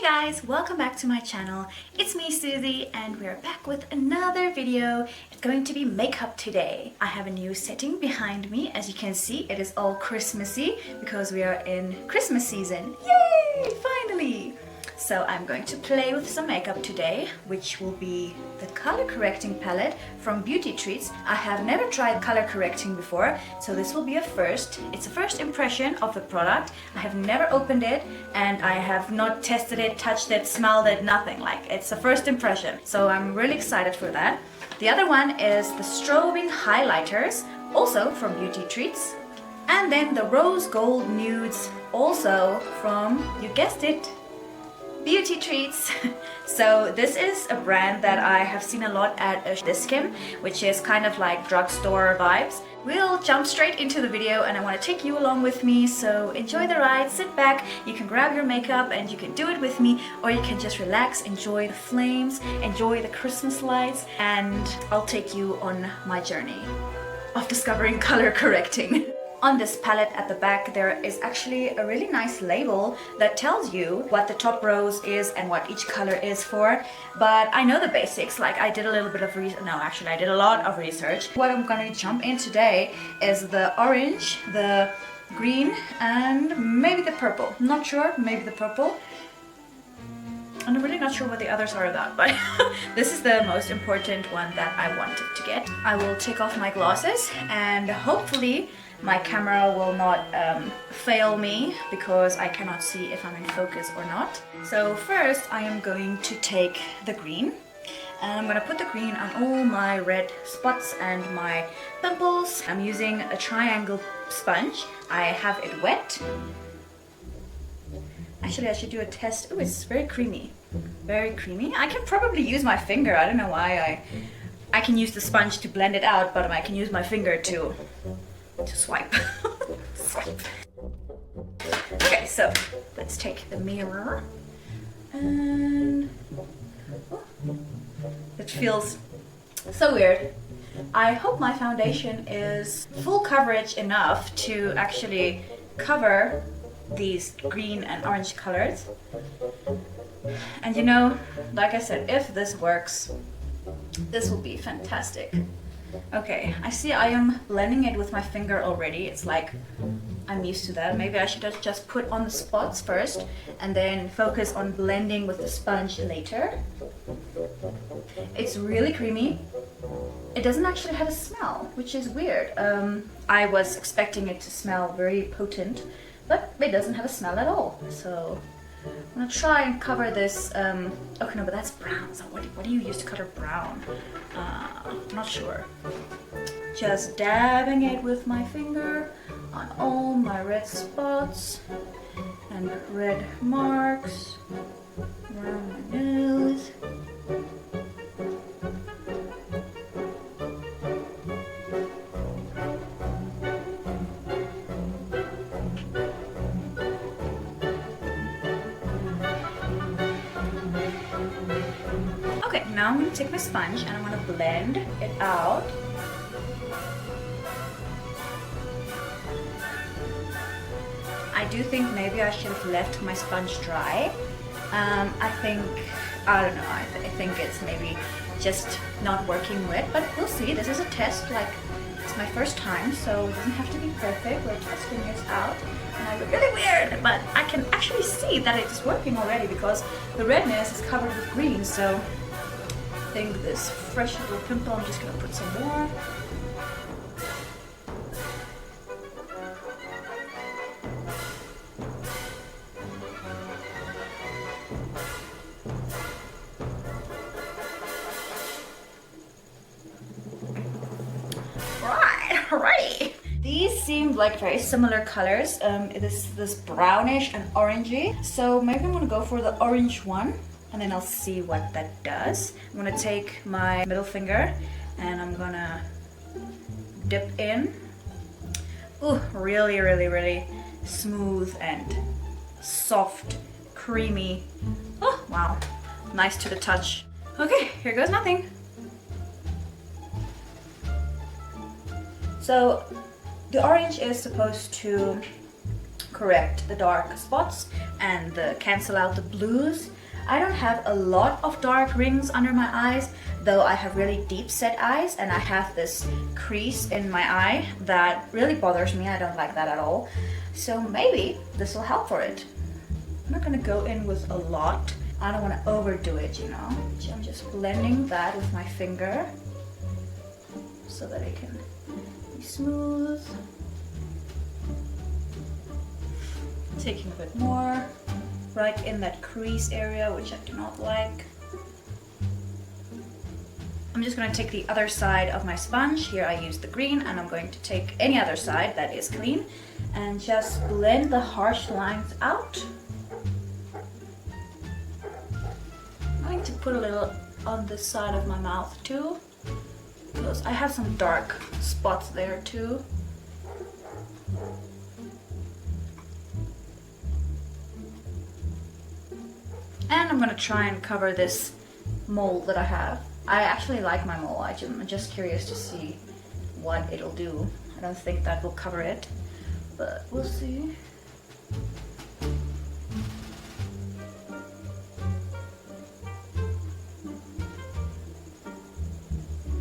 guys, welcome back to my channel. It's me, Susie, and we're back with another video. It's going to be makeup today. I have a new setting behind me. As you can see, it is all Christmassy because we are in Christmas season. Yay! Finally! So I'm going to play with some makeup today, which will be the color correcting palette from Beauty Treats. I have never tried color correcting before, so this will be a first. It's a first impression of the product. I have never opened it and I have not tested it, touched it, smelled it, nothing. Like, it's a first impression. So I'm really excited for that. The other one is the strobing highlighters, also from Beauty Treats. And then the rose gold nudes, also from, you guessed it, Beauty Treats. So this is a brand that I have seen a lot at Diskim, which is kind of like drugstore vibes. We'll jump straight into the video and I want to take you along with me, so enjoy the ride, sit back, you can grab your makeup and you can do it with me, or you can just relax, enjoy the flames, enjoy the Christmas lights, and I'll take you on my journey of discovering color correcting. On this palette at the back there is actually a really nice label that tells you what the top rose is and what each color is for, but I know the basics. Like, I did a little bit of I did a lot of research. What I'm gonna jump in today is the orange, the green, and maybe the purple. Not sure, maybe the purple. I'm really not sure what the others are about, but this is the most important one that I wanted to get. I will take off my glasses and hopefully my camera will not fail me because I cannot see if I'm in focus or not. So first I am going to take the green and I'm going to put the green on all my red spots and my pimples. I'm using a triangle sponge. I have it wet. Actually, I should do a test. Oh, it's very creamy. Very creamy. I can probably use my finger. I don't know why I can use the sponge to blend it out, but I can use my finger to swipe. Swipe. Okay, so let's take the mirror and it feels so weird. I hope my foundation is full coverage enough to actually cover these green and orange colors. And you know, like I said, if this works, this will be fantastic. Okay, I see I am blending it with my finger already. It's like I'm used to that. Maybe I should just put on the spots first and then focus on blending with the sponge later. It's really creamy. It doesn't actually have a smell, which is weird. I was expecting it to smell very potent, but it doesn't have a smell at all. So I'm gonna try and cover this. Okay, no, but that's brown. So what do you use to color brown? I'm not sure. Just dabbing it with my finger on all my red spots and red marks around my nose. Okay, now I'm going to take my sponge and I'm going to blend it out. I do think maybe I should have left my sponge dry. I don't know, I think it's maybe just not working wet, but we'll see. This is a test, like, it's my first time, so it doesn't have to be perfect. We're testing this out. And I look really weird, but I can actually see that it's working already because the redness is covered with green, so I think this fresh little pimple, I'm just gonna put some more. Alrighty. These seem like very similar colors. This brownish and orangey. So maybe I'm gonna go for the orange one and then I'll see what that does. I'm gonna take my middle finger and I'm gonna dip in. Ooh, really, really, really smooth and soft, creamy. Oh, wow. Nice to the touch. Okay, here goes nothing. So the orange is supposed to correct the dark spots and cancel out the blues. I don't have a lot of dark rings under my eyes, though I have really deep set eyes and I have this crease in my eye that really bothers me. I don't like that at all. So maybe this will help for it. I'm not gonna go in with a lot. I don't want to overdo it, you know. I'm just blending that with my finger so that it can be smooth. Taking a bit more right in that crease area, which I do not like. I'm just going to take the other side of my sponge. Here I use the green, and I'm going to take any other side that is clean and just blend the harsh lines out. I'm going to put a little on this side of my mouth too, because I have some dark spots there too. And I'm gonna try and cover this mole that I have. I actually like my mole. I'm just curious to see what it'll do. I don't think that will cover it, but we'll see.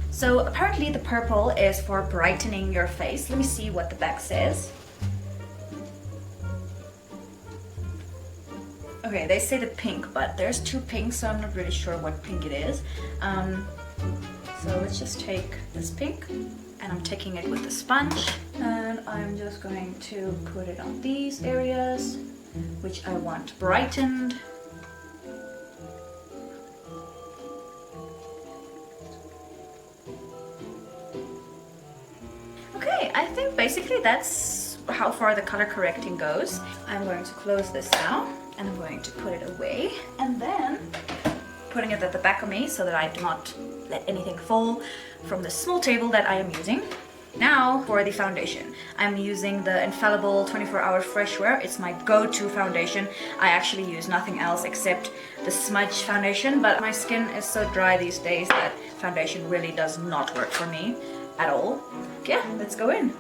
So apparently the purple is for brightening your face. Let me see what the back says. Okay, they say the pink, but there's two pinks, so I'm not really sure what pink it is. So let's just take this pink, and I'm taking it with the sponge, and I'm just going to put it on these areas, which I want brightened. Okay, I think basically that's how far the color correcting goes. I'm going to close this now. And I'm going to put it away, and then putting it at the back of me so that I do not let anything fall from the small table that I am using. Now for the foundation. I'm using the Infallible 24-Hour Fresh Wear. It's my go-to foundation. I actually use nothing else except the smudge foundation, but my skin is so dry these days that foundation really does not work for me at all. Yeah, let's go in.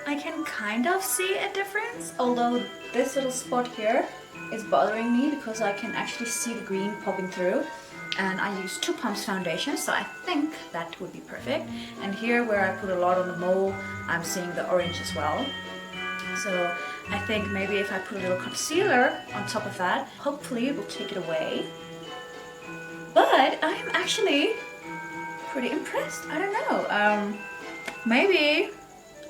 I can kind of see a difference, although this little spot here is bothering me because I can actually see the green popping through. And I use 2 pumps foundation, so I think that would be perfect. And here where I put a lot on the mole, I'm seeing the orange as well. So I think maybe if I put a little concealer on top of that, hopefully it will take it away. But I am actually pretty impressed. I don't know. Maybe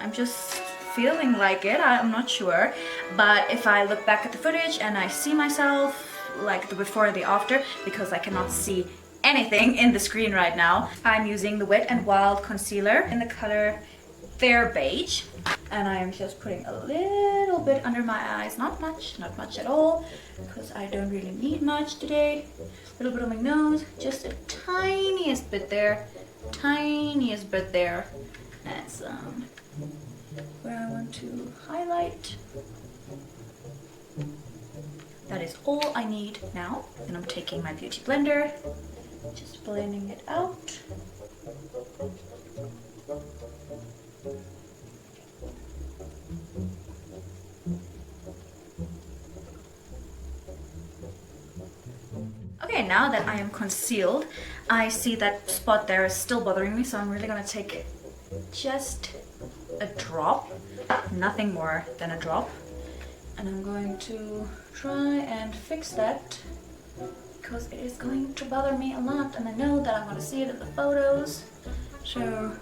I'm just feeling like it, I'm not sure. But if I look back at the footage and I see myself like the before and the after, because I cannot see anything in the screen right now, I'm using the Wet n Wild concealer in the color Fair Beige, and I am just putting a little bit under my eyes, not much at all, because I don't really need much today. A little bit on my nose, just the tiniest bit there, that's where I want to highlight. That is all I need now. And I'm taking my beauty blender, just blending it out. Okay, now that I am concealed, I see that spot there is still bothering me, so I'm really gonna take just a drop, nothing more than a drop, and I'm going to try and fix that because it is going to bother me a lot, and I know that I'm going to see it in the photos. So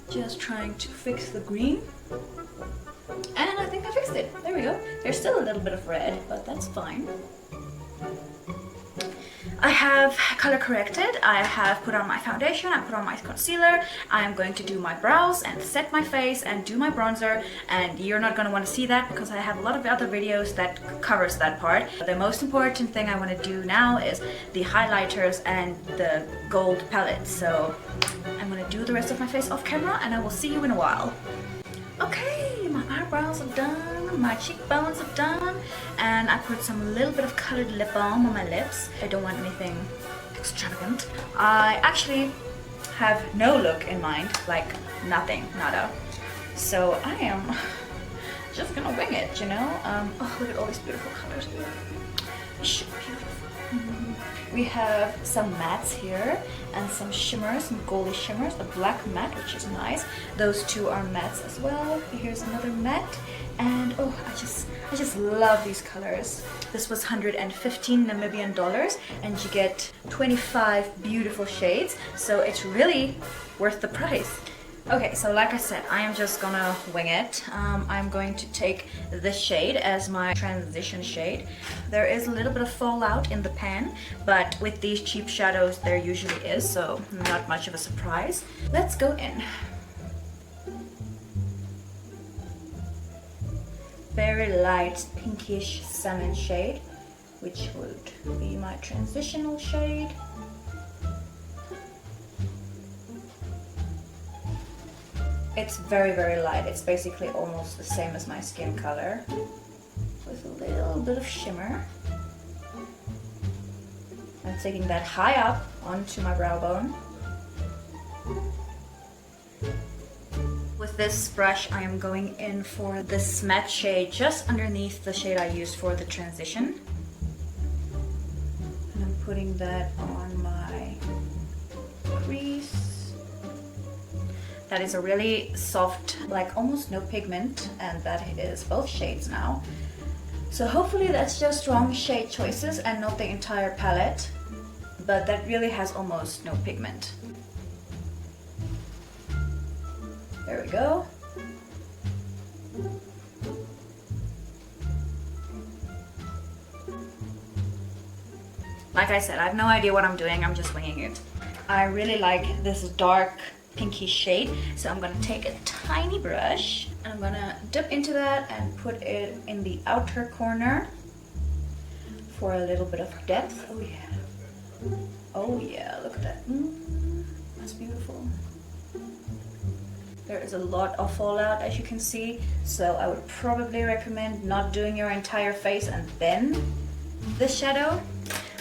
just trying to fix the green, and I think I fixed it. There we go. There's still a little bit of red, but that's fine. I have color corrected, I have put on my foundation, I put on my concealer, I am going to do my brows and set my face and do my bronzer, and you're not going to want to see that because I have a lot of other videos that covers that part. The most important thing I want to do now is the highlighters and the gold palette, so I'm going to do the rest of my face off camera and I will see you in a while. Okay, my eyebrows are done, my cheekbones are done, and I put some little bit of colored lip balm on my lips. I don't want anything extravagant. I actually have no look in mind, like nothing, nada. So I am just gonna wing it, you know? Oh, look at all these beautiful colors. It's beautiful. We have some mattes here and some shimmers, some goldy shimmers, a black matte, which is nice. Those two are mattes as well. Here's another matte, and oh, I just love these colors. This was 115 Namibian dollars, and you get 25 beautiful shades, so it's really worth the price. Okay, so like I said, I am just gonna wing it. I'm going to take this shade as my transition shade. There is a little bit of fallout in the pan, but with these cheap shadows there usually is, so not much of a surprise. Let's go in. Very light pinkish salmon shade, which would be my transitional shade. It's very, very light. It's basically almost the same as my skin color, with a little bit of shimmer. I'm taking that high up onto my brow bone. With this brush, I am going in for this matte shade just underneath the shade I used for the transition. And I'm putting that on my crease. That is a really soft, like almost no pigment, and that is both shades now. So hopefully that's just wrong shade choices and not the entire palette, but that really has almost no pigment. There we go. Like I said, I have no idea what I'm doing, I'm just winging it. I really like this dark pinky shade, so I'm gonna take a tiny brush and I'm gonna dip into that and put it in the outer corner for a little bit of depth. Oh yeah, oh yeah, look at that. That's beautiful. There is a lot of fallout, as you can see, so I would probably recommend not doing your entire face and then the shadow.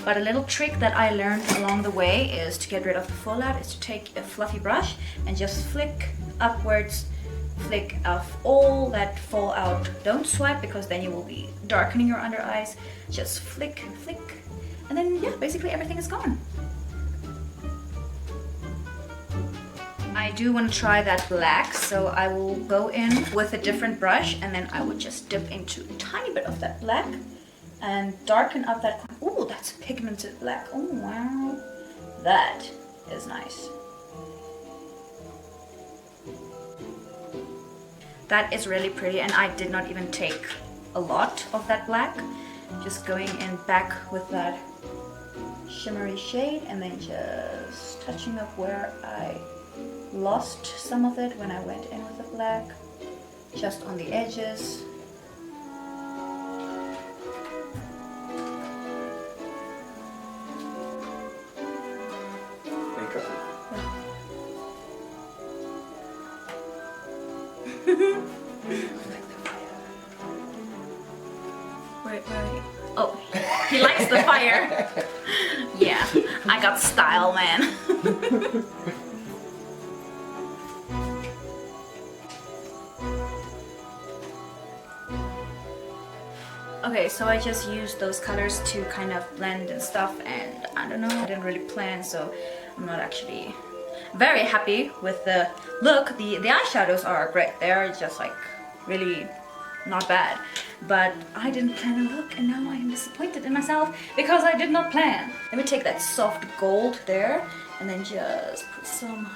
But a little trick that I learned along the way is to get rid of the fallout is to take a fluffy brush and just flick upwards, flick off all that fallout. Don't swipe because then you will be darkening your under eyes. Just flick, flick, and then yeah, basically everything is gone. I do want to try that black, so I will go in with a different brush and then I will just dip into a tiny bit of that black and darken up that. Oh, that's pigmented black. Oh wow, that is nice. That is really pretty, and I did not even take a lot of that black. Just going in back with that shimmery shade and then just touching up where I lost some of it when I went in with the black, just on the edges. Where are you? Oh, he likes the fire. Yeah, I got style, man. Okay, so I just used those colors to kind of blend and stuff, and I don't know, I didn't really plan, so I'm not actually very happy with the look. The eyeshadows are great, they're just like really not bad, but I didn't plan a look and now I am disappointed in myself because I did not plan. Let me take that soft gold there and then just put some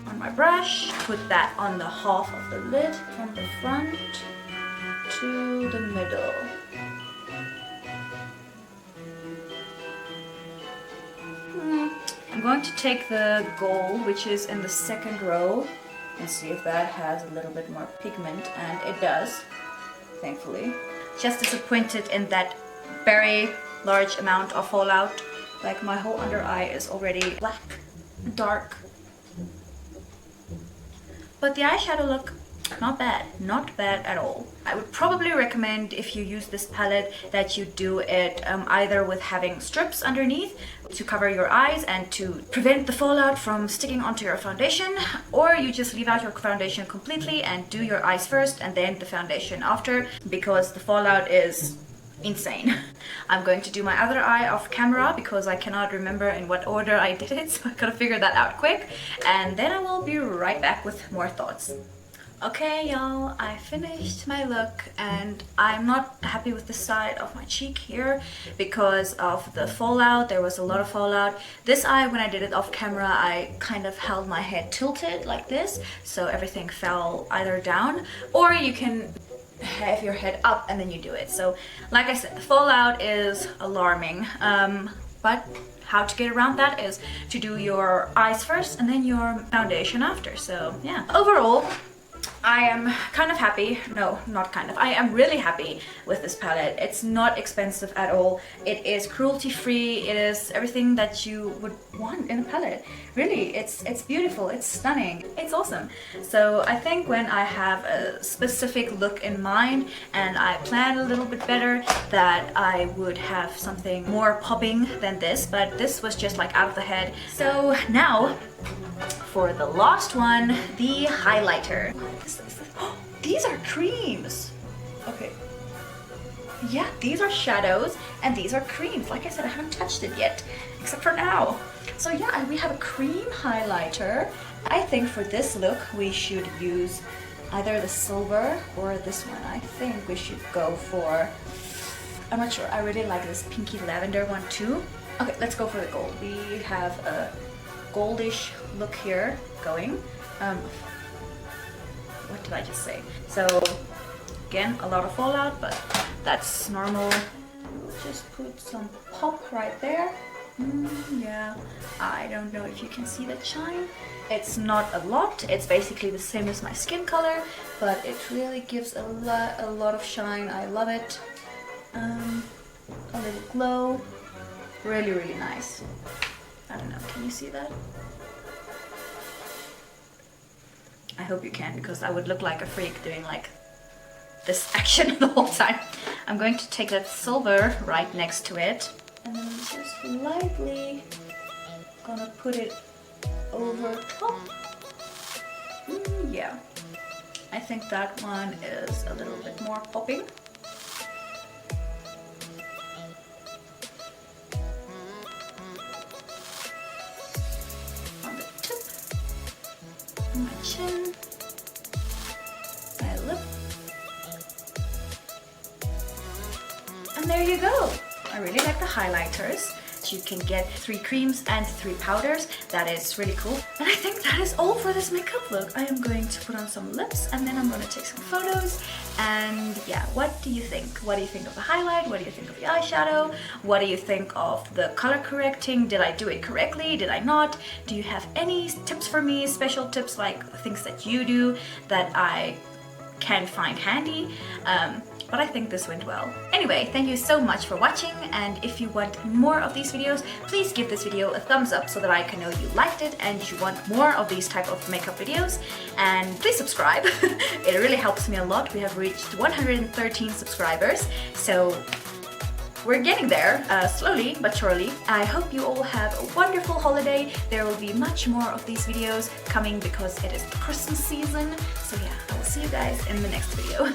on my brush, put that on the half of the lid from the front to the middle. I'm going to take the gold, which is in the second row, and see if that has a little bit more pigment, and it does, thankfully. Just disappointed in that very large amount of fallout. Like my whole under eye is already black, dark. But the eyeshadow look, not bad, not bad at all. I would probably recommend, if you use this palette, that you do it either with having strips underneath to cover your eyes and to prevent the fallout from sticking onto your foundation, or you just leave out your foundation completely and do your eyes first and then the foundation after, because the fallout is insane. I'm going to do my other eye off camera because I cannot remember in what order I did it, so I gotta figure that out quick, and then I will be right back with more thoughts. Okay y'all, I finished my look and I'm not happy with the side of my cheek here because of the fallout. There was a lot of fallout. This eye, when I did it off camera, I kind of held my head tilted like this, so everything fell either down, or you can have your head up and then you do it. So like I said, the fallout is alarming, but how to get around that is to do your eyes first and then your foundation after. So yeah, overall I am kind of happy. No, not kind of. I am really happy with this palette. It's not expensive at all. It is cruelty-free. It is everything that you would want in a palette. Really, it's beautiful. It's stunning. It's awesome. So I think when I have a specific look in mind and I plan a little bit better, that I would have something more popping than this. But this was just like out of the head. So now, for the last one, the highlighter. These are creams. Okay. Yeah, these are shadows and these are creams. Like I said, I haven't touched it yet, except for now. So yeah, we have a cream highlighter. I think for this look, we should use either the silver or this one. I think we should go for, I'm not sure. I really like this pinky lavender one too. Okay, let's go for the gold. We have a goldish look here going. What did I just say? So again, a lot of fallout, but that's normal. Just put some pop right there. Yeah, I don't know if you can see that shine. It's not a lot. It's basically the same as my skin color, but it really gives a lot of shine. I love it. A little glow. Really, really nice. I don't know, can you see that? I hope you can, because I would look like a freak doing like this action the whole time. I'm going to take that silver right next to it and then I'm just lightly gonna put it over top. Yeah, I think that one is a little bit more popping. My chin, my lip, and there you go. I really like the highlighters. You can get 3 creams and 3 powders. That is really cool. And I think that is all for this makeup look. I am going to put on some lips and then I'm going to take some photos. And yeah, what do you think? What do you think of the highlight? What do you think of the eyeshadow? What do you think of the color correcting? Did I do it correctly? Did I not? Do you have any tips for me? Special tips, like things that you do that I can find handy? But I think this went well. Anyway, thank you so much for watching, and if you want more of these videos, please give this video a thumbs up so that I can know you liked it and you want more of these type of makeup videos. And please subscribe. It really helps me a lot. We have reached 113 subscribers, so we're getting there, slowly but surely. I hope you all have a wonderful holiday. There will be much more of these videos coming because it is the Christmas season. So yeah, I will see you guys in the next video.